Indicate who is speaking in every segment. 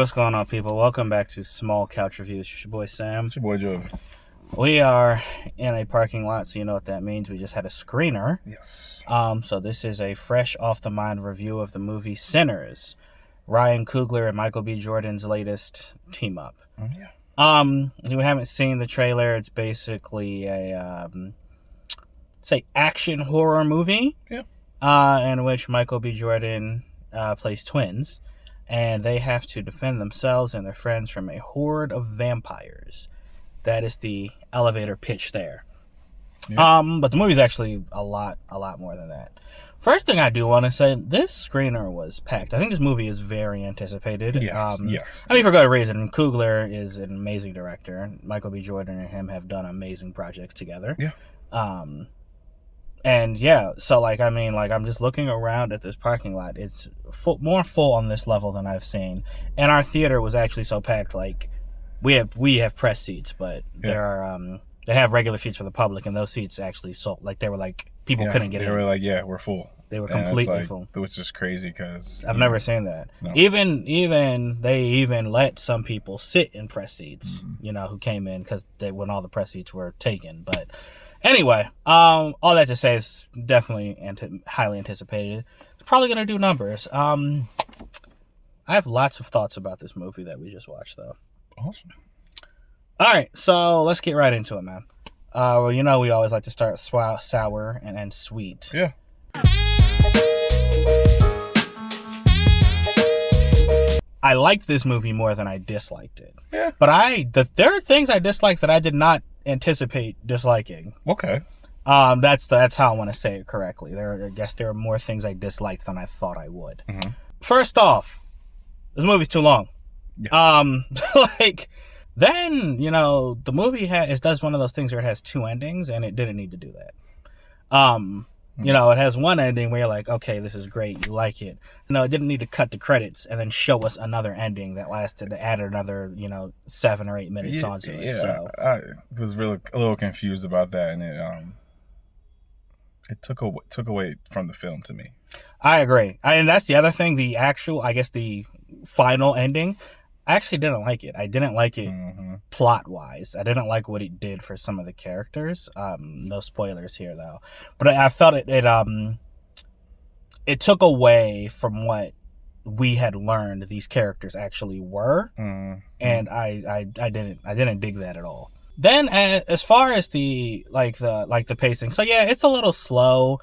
Speaker 1: what's going on, people? Welcome back to Small Couch Reviews. It's your boy Sam.
Speaker 2: It's your boy Joe.
Speaker 1: We are in a parking lot, so you know what that means. We just had a screener.
Speaker 2: Yes.
Speaker 1: So this is a fresh off the mind review of the movie Sinners, Ryan Coogler and Michael B. Jordan's latest team up.
Speaker 2: Yeah.
Speaker 1: You haven't seen the trailer. It's basically a action horror movie.
Speaker 2: Yeah.
Speaker 1: In which Michael B. Jordan plays twins, and they have to defend themselves and their friends from a horde of vampires. That is the elevator pitch there. Yeah. But the movie's actually a lot more than that. First thing I do want to say, this screener was packed. I think this movie is very anticipated.
Speaker 2: Yes.
Speaker 1: I mean, for good reason. Coogler is an amazing director. Michael B. Jordan and him have done amazing projects together.
Speaker 2: Yeah.
Speaker 1: And yeah, so I'm just looking around at this parking lot. It's more full on this level than I've seen. And our theater was actually so packed. Like, we have press seats, but there are they have regular seats for the public, and those seats actually sold. Like, they were like people couldn't get in.
Speaker 2: They were like, yeah, we're full.
Speaker 1: They were completely full.
Speaker 2: Which is crazy because
Speaker 1: I've never seen that.
Speaker 2: No.
Speaker 1: Even they let some people sit in press seats.
Speaker 2: Mm-hmm.
Speaker 1: Who came in because when all the press seats were taken, but. Anyway, all that to say is definitely highly anticipated. It's probably going to do numbers. I have lots of thoughts about this movie that we just watched, though.
Speaker 2: Awesome.
Speaker 1: All right, so let's get right into it, man. We always like to start sour and end sweet.
Speaker 2: Yeah.
Speaker 1: I liked this movie more than I disliked it.
Speaker 2: Yeah.
Speaker 1: But there are things I disliked that I did not anticipate disliking.
Speaker 2: Okay.
Speaker 1: That's how I want to say it correctly. I guess there are more things I disliked than I thought I would.
Speaker 2: Mm-hmm.
Speaker 1: First off, this movie's too long.
Speaker 2: Yeah.
Speaker 1: Then the movie does one of those things where it has two endings, and it didn't need to do that. It has one ending where you're like, okay, this is great, you like it. It didn't need to cut the credits and then show us another ending that added another, 7 or 8 minutes onto it.
Speaker 2: Yeah,
Speaker 1: so.
Speaker 2: I was really a little confused about that, and it took away from the film to me.
Speaker 1: I agree. And that's the other thing, the final ending, I actually didn't like it. I didn't like it plot-wise. I didn't like what it did for some of the characters. No spoilers here, though. But I felt it took away from what we had learned these characters actually were, and I didn't dig that at all. Then, as far as the pacing, so yeah, it's a little slow,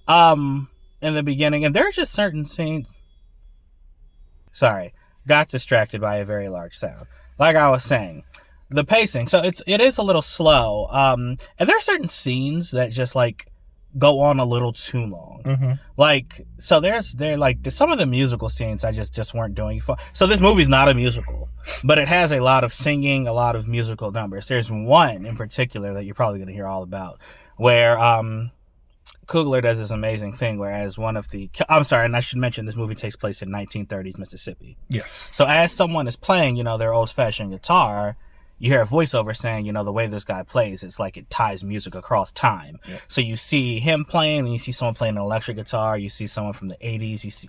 Speaker 1: in the beginning, and there are just certain scenes. Sorry. Got distracted by a very large sound. Like I was saying, the pacing. So it is a little slow. And there are certain scenes that just go on a little too long.
Speaker 2: Mm-hmm.
Speaker 1: Some of the musical scenes I just weren't doing for. So this movie's not a musical, but it has a lot of singing, a lot of musical numbers. There's one in particular that you're probably going to hear all about, where Coogler does this amazing thing, whereas and I should mention this movie takes place in 1930s Mississippi.
Speaker 2: Yes.
Speaker 1: So as someone is playing, their old-fashioned guitar, you hear a voiceover saying, the way this guy plays, it's like it ties music across time. Yeah. So you see him playing, and you see someone playing an electric guitar, you see someone from the 80s, you see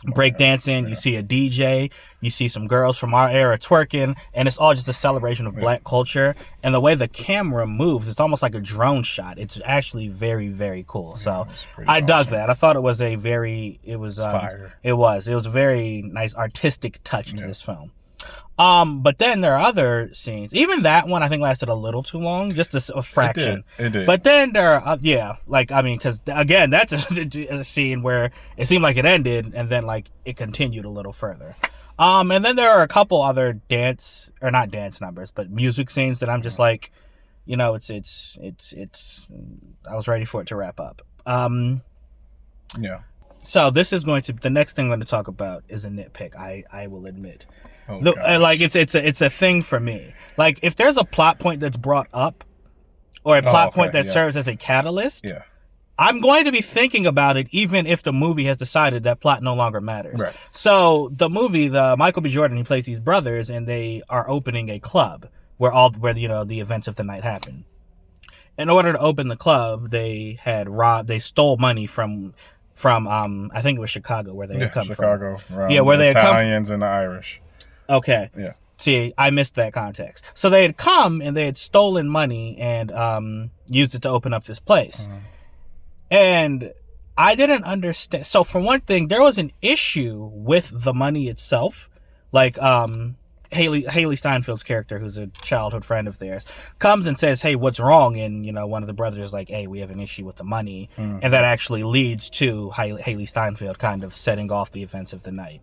Speaker 1: breakdancing, you see a DJ, you see some girls from our era twerking, and it's all just a celebration of black culture. And the way the camera moves, it's almost like a drone shot. It's actually very, very cool. So I dug that. I thought it was fire. It was a very nice artistic touch to this film. But then there are other scenes. Even that one I think lasted a little too long, just a fraction.
Speaker 2: It did.
Speaker 1: But then there are, because again, that's a scene where it seemed like it ended and then it continued a little further. And then there are a couple other not dance numbers, but music scenes that I'm just it's I was ready for it to wrap up.
Speaker 2: Yeah.
Speaker 1: So the next thing I'm going to talk about is a nitpick. I will admit. It's a thing for me. If there's a plot point that's brought up, or a plot point that serves as a catalyst, I'm going to be thinking about it even if the movie has decided that plot no longer matters.
Speaker 2: Right.
Speaker 1: So the movie, the Michael B. Jordan, he plays these brothers, and they are opening a club where the events of the night happen. In order to open the club, they stole money from from I think it was Chicago where they had come
Speaker 2: Chicago,
Speaker 1: from. Yeah, where they had come
Speaker 2: Italians and the Irish.
Speaker 1: Okay.
Speaker 2: Yeah.
Speaker 1: See, I missed that context. So they had come and they had stolen money and used it to open up this place. And I didn't understand. So for one thing, there was an issue with the money itself. Like Haley Steinfeld's character, who's a childhood friend of theirs, comes and says, "Hey, what's wrong?" And one of the brothers is like, "Hey, we have an issue with the money," and that actually leads to Haley Steinfeld kind of setting off the events of the night.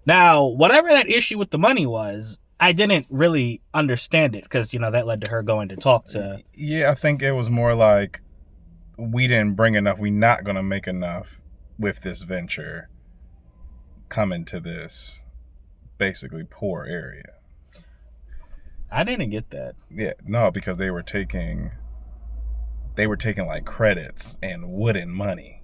Speaker 1: Now, whatever that issue with the money was, I didn't really understand it because, that led to her going to talk to...
Speaker 2: Yeah, I think it was more like, we didn't bring enough. We're not going to make enough with this venture coming to this basically poor area.
Speaker 1: I didn't get that.
Speaker 2: Yeah, no, because they were taking like credits and wooden money.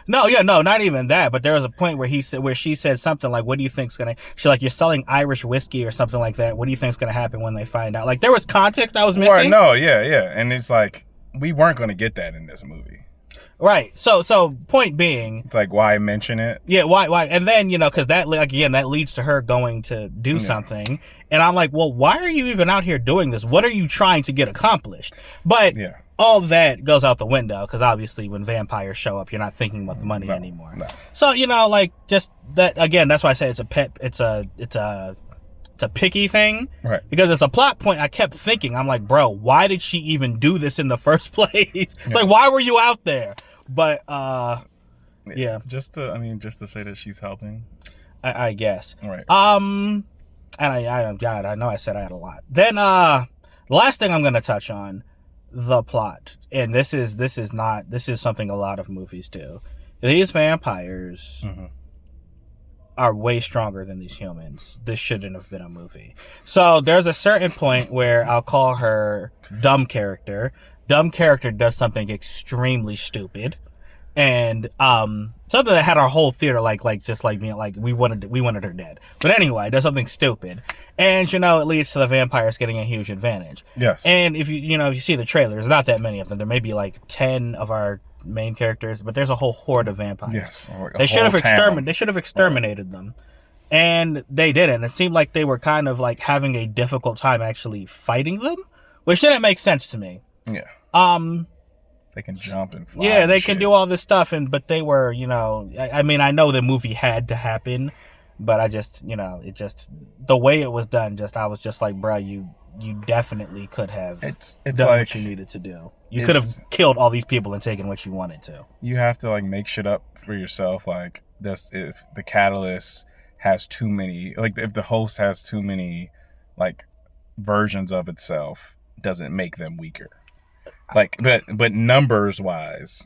Speaker 1: No, not even that. But there was a point where she said something like, "What do you think's gonna?" She's like, "You're selling Irish whiskey or something like that. What do you think's gonna happen when they find out?" Like there was context I was missing.
Speaker 2: Right, no, yeah, and it's like we weren't gonna get that in this movie.
Speaker 1: Right. So point being,
Speaker 2: it's like, why mention it?
Speaker 1: Yeah, why? And then because that leads to her going to do something, and I'm like, well, why are you even out here doing this? What are you trying to get accomplished? But all that goes out the window because obviously when vampires show up, you're not thinking about the money anymore. No. So just that again. That's why I say it's a picky thing,
Speaker 2: right?
Speaker 1: Because it's a plot point. I kept thinking, I'm like, bro, why did she even do this in the first place? It's like, why were you out there? But
Speaker 2: just to say that she's helping,
Speaker 1: I guess.
Speaker 2: Right.
Speaker 1: And I know I said I had a lot. Then the last thing I'm gonna touch on, the plot, and this is something a lot of movies do. These vampires are way stronger than these humans. This shouldn't have been a movie. So there's a certain point where I'll call her dumb character. Dumb character does something extremely stupid, and something that had our whole theater like being like we wanted her dead. But anyway, does something stupid, and it leads to the vampires getting a huge advantage.
Speaker 2: Yes.
Speaker 1: And if you see the trailer, there's not that many of them. There may be like 10 of our main characters, but there's a whole horde of vampires.
Speaker 2: Yes.
Speaker 1: They should have exterminated them, and they didn't. It seemed like they were kind of like having a difficult time actually fighting them, which didn't make sense to me.
Speaker 2: Yeah. They can jump and fly.
Speaker 1: Yeah, they can do all this stuff, but they were, I mean, I know the movie had to happen, but I just, it just, the way it was done, I was just like, bro, you definitely could have done what you needed to do. You could have killed all these people and taken what you wanted to.
Speaker 2: You have to make shit up for yourself. Like this, if the catalyst has too many, if the host has too many, versions of itself, doesn't make them weaker. But numbers wise,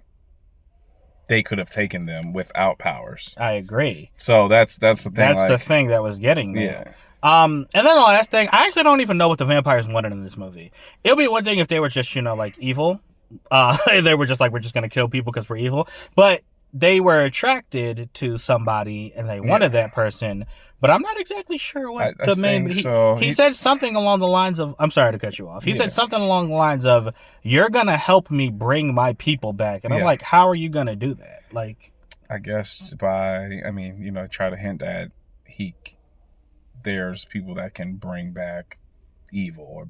Speaker 2: they could have taken them without powers.
Speaker 1: I agree.
Speaker 2: So that's the thing.
Speaker 1: That's the thing that was getting there. Yeah. And then the last thing, I actually don't even know what the vampires wanted in this movie. It would be one thing if they were just, evil. They were just like, we're just going to kill people because we're evil. But they were attracted to somebody and they wanted that person. But I'm not exactly sure what the main... He said something along the lines of... I'm sorry to cut you off. He said something along the lines of, you're going to help me bring my people back. And I'm like, how are you going to do that?
Speaker 2: I guess by, try to hint at there's people that can bring back evil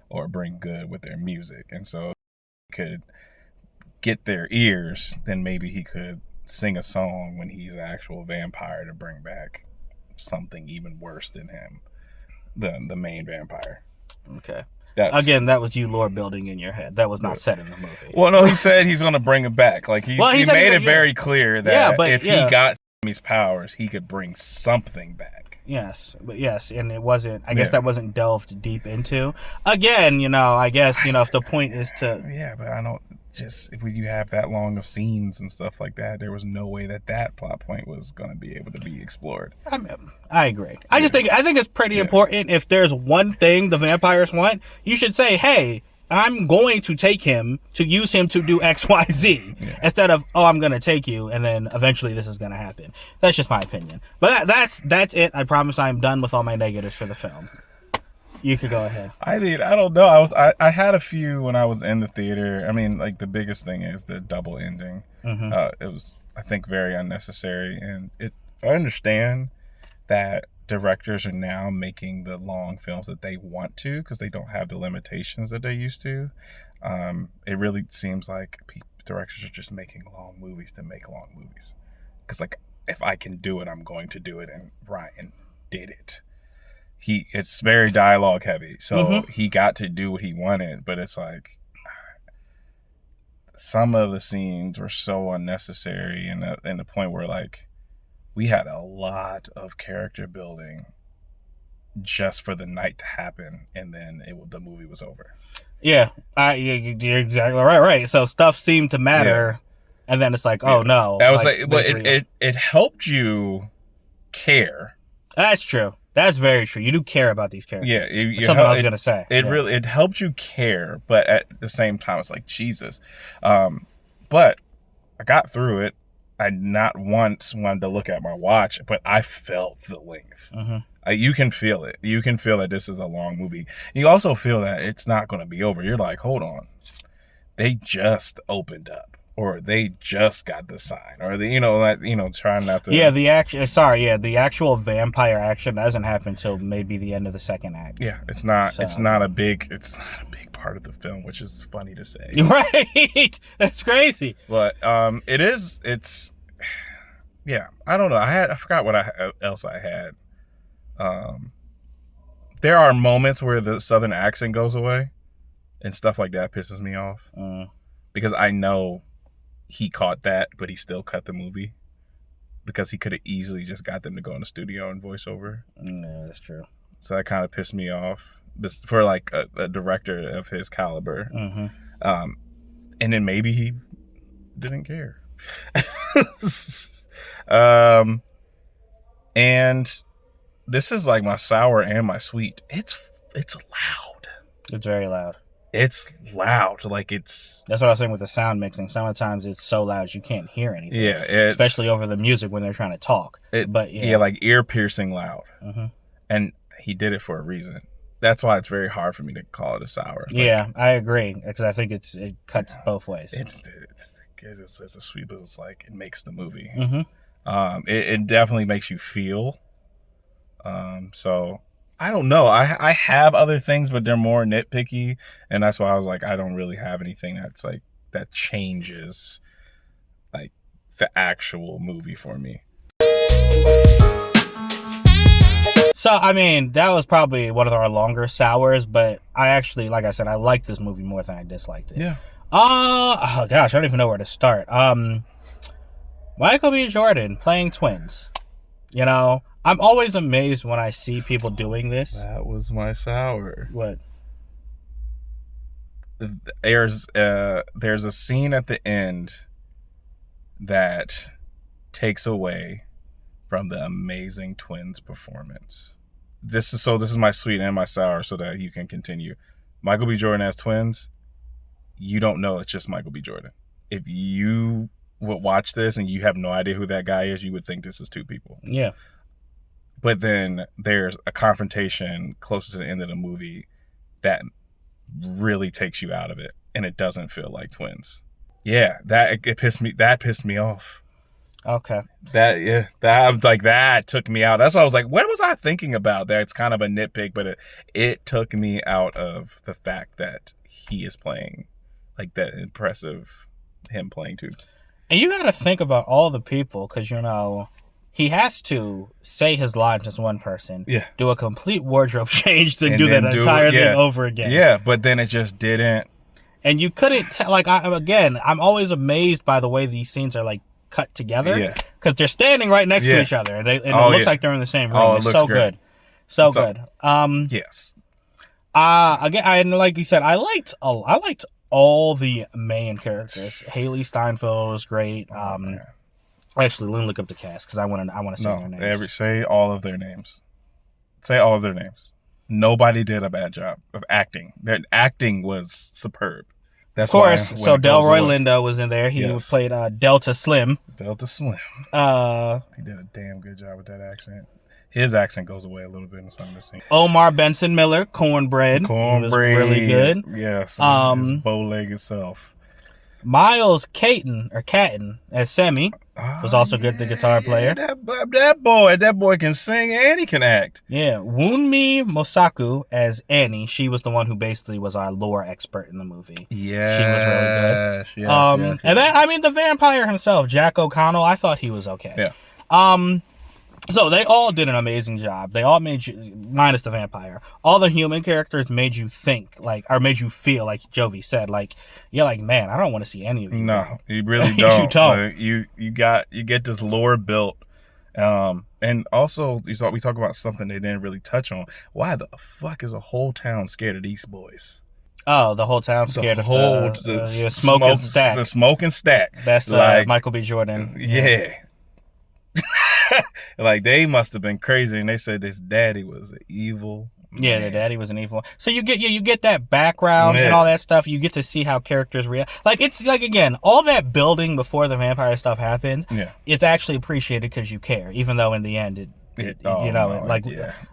Speaker 2: or bring good with their music. And so if he could get their ears, then maybe he could sing a song when he's an actual vampire to bring back something even worse than him, the main vampire.
Speaker 1: Okay. Again, that was you lore building in your head. That was not said in the movie.
Speaker 2: Well, no, he said he's going to bring it back. He made it very clear that if he got his powers, he could bring something back.
Speaker 1: Yes, and it wasn't. I guess that wasn't delved deep into. Again, I guess if the point is to.
Speaker 2: Yeah, but I don't. Just if you have that long of scenes and stuff like that, there was no way that plot point was going to be able to be explored.
Speaker 1: I agree. I think it's pretty important. If there's one thing the vampires want, you should say, "Hey, I'm going to take him to use him to do X, Y, Z," instead of, "Oh, I'm going to take you, and then eventually this is going to happen." That's just my opinion. But that's it. I promise I'm done with all my negatives for the film. You could go ahead.
Speaker 2: I mean, I don't know. I had a few when I was in the theater. I mean, like the biggest thing is the double ending.
Speaker 1: Mm-hmm.
Speaker 2: It was, I think, very unnecessary, and I understand that directors are now making the long films that they want to because they don't have the limitations that they used to. It really seems like directors are just making long movies to make long movies. Because, like, if I can do it, I'm going to do it, and Ryan did it. It's very dialogue heavy, so he got to do what he wanted, but it's like some of the scenes were so unnecessary, and the point where, like, we had a lot of character building just for the night to happen, and then the movie was over.
Speaker 1: Yeah, you're exactly right. So stuff seemed to matter, and then it's like, oh no.
Speaker 2: I was like, but it helped you care.
Speaker 1: That's true. That's very true. You do care about these characters.
Speaker 2: Yeah,
Speaker 1: something I was gonna say.
Speaker 2: It helped you care, but at the same time, it's like Jesus. But I got through it. I not once wanted to look at my watch, but I felt the length.
Speaker 1: Mm-hmm.
Speaker 2: You can feel it. You can feel that this is a long movie. You also feel that it's not going to be over. You're like, hold on, they just opened up, or they just got the sign, or trying not to.
Speaker 1: Yeah, the actual vampire action doesn't happen until maybe the end of the second act.
Speaker 2: Yeah, it's not. So, it's not a big part of the film, which is funny to say.
Speaker 1: Right, that's crazy.
Speaker 2: But it is. It's. Yeah, I don't know. I forgot what else I had. There are moments where the southern accent goes away, and stuff like that pisses me off because I know he caught that, but he still cut the movie because he could have easily just got them to go in the studio and voice over.
Speaker 1: Yeah, that's true.
Speaker 2: So that kind of pissed me off for like a director of his caliber.
Speaker 1: Mm-hmm.
Speaker 2: And then maybe he didn't care. And this is like my sour and my sweet. It's loud.
Speaker 1: It's very loud.
Speaker 2: It's loud. Like it's.
Speaker 1: That's what I was saying with the sound mixing. Sometimes it's so loud you can't hear anything.
Speaker 2: Yeah,
Speaker 1: especially over the music when they're trying to talk.
Speaker 2: Like ear piercing loud.
Speaker 1: Mm-hmm.
Speaker 2: And he did it for a reason. That's why it's very hard for me to call it a sour.
Speaker 1: Yeah, I agree because I think it cuts both ways.
Speaker 2: It's a sweet, but it's like it makes the movie.
Speaker 1: Mm-hmm.
Speaker 2: It definitely makes you feel. So I don't know. I have other things, but they're more nitpicky, and that's why I was like, I don't really have anything that's like that changes like the actual movie for me.
Speaker 1: So, I mean, that was probably one of our longer sours, but I actually, like I said, I liked this movie more than I disliked it.
Speaker 2: Yeah.
Speaker 1: Oh gosh, I don't even know where to start. Michael B. Jordan playing twins. You know, I'm always amazed when I see people doing this.
Speaker 2: That was my sour.
Speaker 1: What?
Speaker 2: There's a scene at the end that takes away from the amazing twins performance. This is my sweet and my sour so that you can continue. Michael B. Jordan as twins, you don't know it's just Michael B. Jordan. If you would watch this and you have no idea who that guy is, you would think this is two people.
Speaker 1: Yeah.
Speaker 2: But then there's a confrontation closer to the end of the movie that really takes you out of it, and it doesn't feel like twins. Yeah, that pissed me off.
Speaker 1: Okay.
Speaker 2: That took me out. That's why I was like, what was I thinking about? That's kind of a nitpick, but it took me out of the fact that he is playing like that impressive, him playing too.
Speaker 1: And you got to think about all the people, because, you know, he has to say his lines as one person, do a complete wardrobe change to do that entire thing over again.
Speaker 2: Yeah, but then it just didn't.
Speaker 1: And you couldn't tell, I'm always amazed by the way these scenes are like cut together, because they're standing right next to each other, and it looks like they're in the same room. It's so good. So good.
Speaker 2: Yes.
Speaker 1: Again, like you said, I liked all the main characters. Haley Steinfeld was great. Actually, let me look up the cast because I want to say their names.
Speaker 2: Say all of their names. Say all of their names. Nobody did a bad job of acting. Their acting was superb. That's
Speaker 1: of course. So Delroy Lindo was in there. He played Delta Slim.
Speaker 2: Delta Slim. He did a damn good job with that accent. His accent goes away a little bit in some of the scenes.
Speaker 1: Omar Benson Miller, Cornbread. He was really good.
Speaker 2: Yes, his bow-legged self.
Speaker 1: Miles Catton as Sammy was also good, the guitar player.
Speaker 2: That boy can sing and he can act.
Speaker 1: Yeah, Wunmi Mosaku as Annie. She was the one who basically was our lore expert in the movie.
Speaker 2: Yeah,
Speaker 1: she was really good.
Speaker 2: Yes.
Speaker 1: And then I mean the vampire himself, Jack O'Connell. I thought he was okay.
Speaker 2: Yeah.
Speaker 1: So they all did an amazing job. They all made you, minus the vampire, all the human characters made you think, like, or made you feel, like Jovi said, like, you're like, man, I don't want to see any of you.
Speaker 2: No, you really don't.
Speaker 1: You don't.
Speaker 2: Like, you get this lore built. And also, we talk about something they didn't really touch on. Why the fuck is a whole town scared of these boys?
Speaker 1: Oh, the whole town scared of the
Speaker 2: smoking
Speaker 1: stack.
Speaker 2: The smoking stack.
Speaker 1: That's like Michael B. Jordan.
Speaker 2: Yeah. Like, they must have been crazy, and they said this daddy was an evil man.
Speaker 1: Yeah, the daddy was an evil. So you get that background and all that stuff. You get to see how characters react. Like, it's like, again, all that building before the vampire stuff happens.
Speaker 2: Yeah,
Speaker 1: it's actually appreciated because you care, even though in the end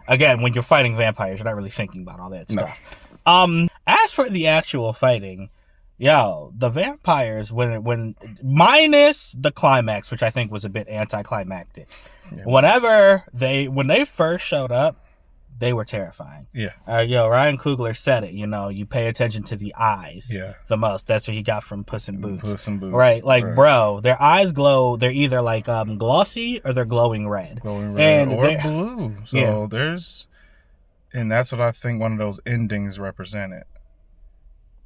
Speaker 1: again, when you're fighting vampires, you're not really thinking about all that stuff. No. As for the actual fighting, the vampires, when minus the climax, which I think was a bit anticlimactic, when they first showed up, they were terrifying.
Speaker 2: Yeah.
Speaker 1: Ryan Coogler said it. You pay attention to the eyes.
Speaker 2: Yeah.
Speaker 1: The most. That's what he got from Puss in Boots.
Speaker 2: Puss in Boots.
Speaker 1: Right. Like, bro, their eyes glow. They're either like glossy or they're glowing red.
Speaker 2: Glowing red or blue. So there's, and that's what I think one of those endings represented.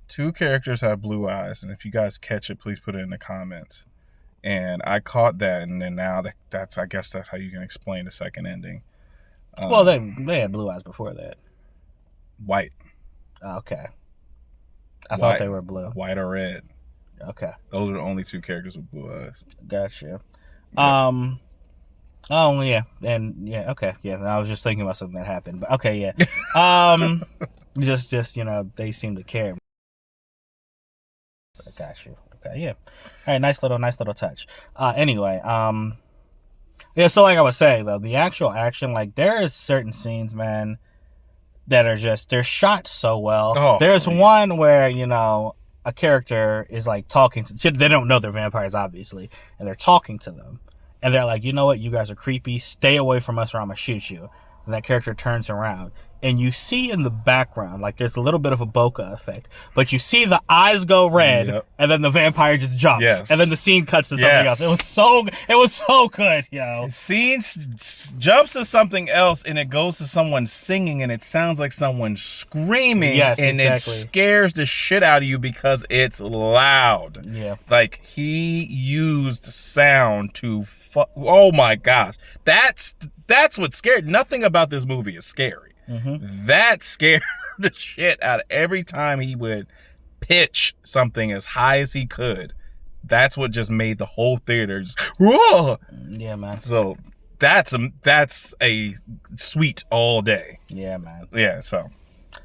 Speaker 2: 2 characters have blue eyes, and if you guys catch it, please put it in the comments. And I caught that, and then now that's I guess that's how you can explain the second ending.
Speaker 1: Well, they had blue eyes before that.
Speaker 2: White.
Speaker 1: Okay. I thought they were blue.
Speaker 2: White or red.
Speaker 1: Okay.
Speaker 2: Those are the only 2 characters with blue eyes.
Speaker 1: Gotcha. Yeah. Oh yeah, and okay, I was just thinking about something that happened, but okay, yeah. Just they seem to care. I got you. Okay, yeah. All right, nice little touch. Anyway, so like I was saying though, the actual action, like, there is certain scenes, man, that are they're shot so well. There's one where a character is like talking to, they don't know they're vampires obviously, and they're talking to them, and they're like, you know what, you guys are creepy, stay away from us or I'm gonna shoot you. And that character turns around, and you see in the background, like, there's a little bit of a bokeh effect, but you see the eyes go red, and then the vampire just jumps, and then the scene cuts to something else. It was so good, yo.
Speaker 2: Scene jumps to something else, and it goes to someone singing, and it sounds like someone screaming, and it scares the shit out of you because it's loud.
Speaker 1: Yeah. Like,
Speaker 2: he used sound to oh my gosh. That's what's scary. Nothing about this movie is scary. Mm-hmm. That scared the shit out of every time he would pitch something as high as he could. That's what just made the whole theater just, whoa!
Speaker 1: Yeah, man.
Speaker 2: So that's a sweet all day.
Speaker 1: Yeah, man.
Speaker 2: Yeah, so.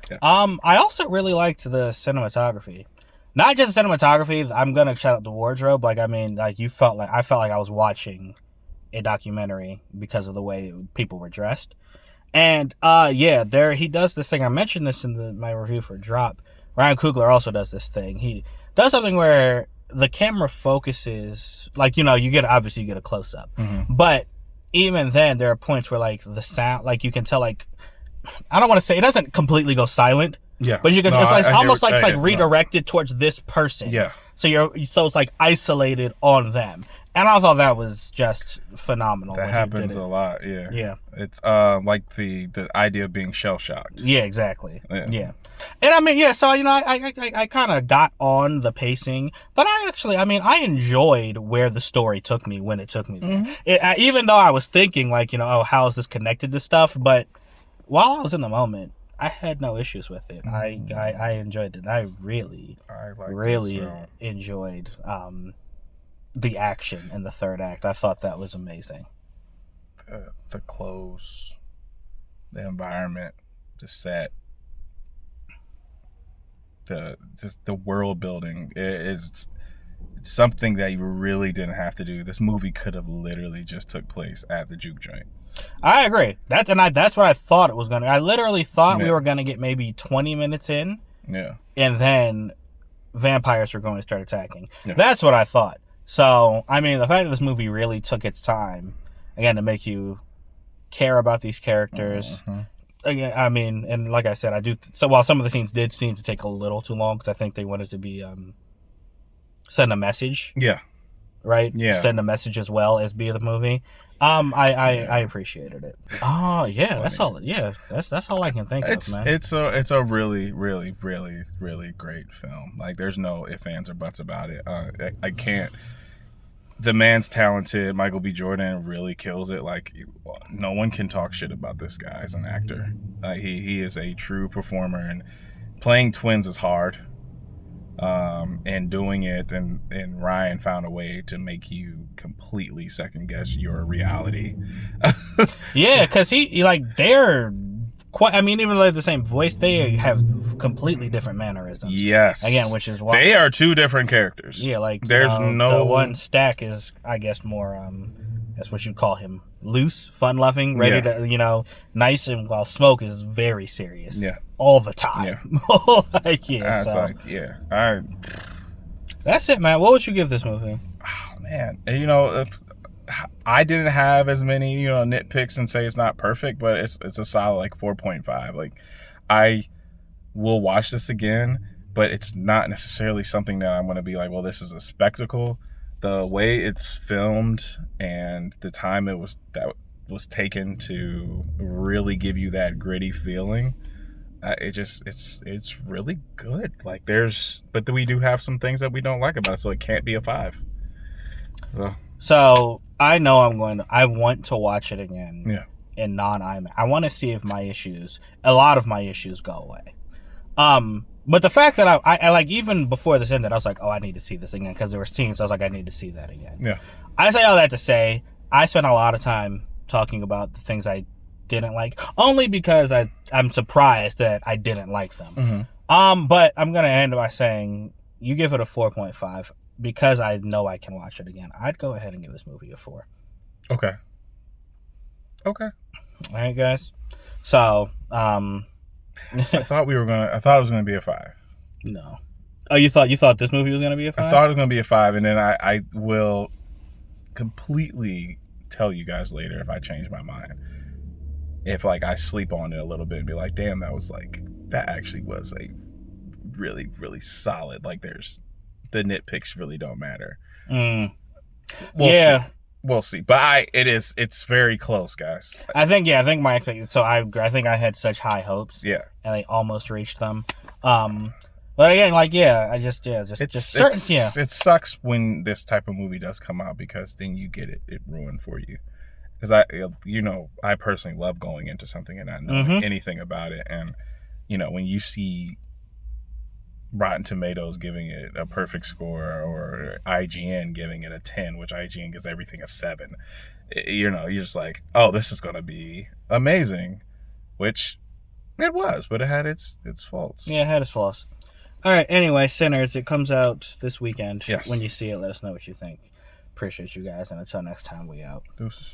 Speaker 2: Yeah.
Speaker 1: I also really liked the cinematography. Not just the cinematography. I'm gonna shout out the wardrobe. Like, I mean, like, I felt like I was watching a documentary because of the way people were dressed. And he does this thing. I mentioned this in my review for Drop. Ryan Coogler also does this thing. He does something where the camera focuses, like, you get a close up, but even then there are points where, like, the sound, like, you can tell, like, I don't want to say it doesn't completely go silent.
Speaker 2: Yeah,
Speaker 1: but you can. It's like almost like redirected towards this person.
Speaker 2: Yeah.
Speaker 1: So it's like isolated on them, and I thought that was just phenomenal.
Speaker 2: That happens a lot. Yeah.
Speaker 1: Yeah.
Speaker 2: It's like the idea of being shell shocked.
Speaker 1: Yeah, exactly. Yeah. And I mean, so I kind of got on the pacing, but I enjoyed where the story took me when it took me there. Even though I was thinking, like, how is this connected to stuff, but while I was in the moment, I had no issues with it. I enjoyed it. I really enjoyed the action in the third act. I thought that was amazing.
Speaker 2: The clothes, the environment, the set, the world building is something that you really didn't have to do. This movie could have literally just took place at the juke joint.
Speaker 1: I agree. That's what I thought it was gonna. I literally thought we were gonna get maybe 20 minutes in, and then vampires were going to start attacking. Yeah. That's what I thought. So I mean, the fact that this movie really took its time again to make you care about these characters. Again, I mean, and like I said, I do. So while some of the scenes did seem to take a little too long, because I think they wanted to be send a message.
Speaker 2: Yeah.
Speaker 1: Right.
Speaker 2: Yeah.
Speaker 1: Send a message as well as be the movie. I appreciated it. Oh yeah, that's all. Yeah, that's all I can think of, man.
Speaker 2: It's a really, really, really, really great film. Like, there's no ifs, ands, or buts about it. I can't. The man's talented. Michael B. Jordan really kills it. Like, no one can talk shit about this guy as an actor. He is a true performer, and playing twins is hard. And doing it, and Ryan found a way to make you completely second guess your reality.
Speaker 1: Yeah, because he like they're quite. I mean, even though they have the same voice, they have completely different mannerisms.
Speaker 2: Yes,
Speaker 1: again, which is why
Speaker 2: they are two different characters.
Speaker 1: Yeah, like
Speaker 2: there's
Speaker 1: the one Stack is, I guess, more that's what you'd call him, loose, fun-loving, ready to nice, and while Smoke is very serious.
Speaker 2: Yeah.
Speaker 1: All the time.
Speaker 2: Yeah.
Speaker 1: That's it, man. What would you give this movie?
Speaker 2: Oh, man. I didn't have as many, nitpicks and say it's not perfect, but it's a solid, like, 4.5. Like, I will watch this again, but it's not necessarily something that I'm going to be like, well, this is a spectacle. The way it's filmed and the time that was taken to really give you that gritty feeling, it's really good. Like, but we do have some things that we don't like about it, so it can't be a 5.
Speaker 1: So I know I want to watch it again.
Speaker 2: Yeah.
Speaker 1: In non-IMAX. I want to see if a lot of my issues go away. But the fact that I like, even before this ended, I was like, oh, I need to see this again, because there were scenes. I was like, I need to see that again.
Speaker 2: Yeah.
Speaker 1: I say all that to say, I spent a lot of time talking about the things I didn't like, only because I'm surprised that I didn't like them. But I'm gonna end by saying, you give it a 4.5 because I know I can watch it again. I'd go ahead and give this movie a 4.
Speaker 2: Okay. All
Speaker 1: right, guys. So
Speaker 2: I thought it was gonna be a 5.
Speaker 1: No. Oh, you thought this movie was gonna be a 5?
Speaker 2: I thought it was gonna be a 5, and then I will completely tell you guys later if I change my mind. If, like, I sleep on it a little bit and be like, damn, that actually was a really, really solid. Like, the nitpicks really don't matter. We'll see. But it's very close, guys.
Speaker 1: I think my expectations. So I think I had such high hopes.
Speaker 2: Yeah.
Speaker 1: And I almost reached them. But again, like,
Speaker 2: it sucks when this type of movie does come out, because then you get it ruined for you. Because I personally love going into something and not knowing anything about it, and when you see Rotten Tomatoes giving it a perfect score, or IGN giving it a 10, which IGN gives everything a 7, you're just like, oh, this is going to be amazing, which it was, but it had its faults.
Speaker 1: Yeah, it had its flaws. All right, anyway, Sinners, it comes out this weekend.
Speaker 2: Yes.
Speaker 1: When you see it, let us know what you think. Appreciate you guys, and until next time, we out.
Speaker 2: Deuces.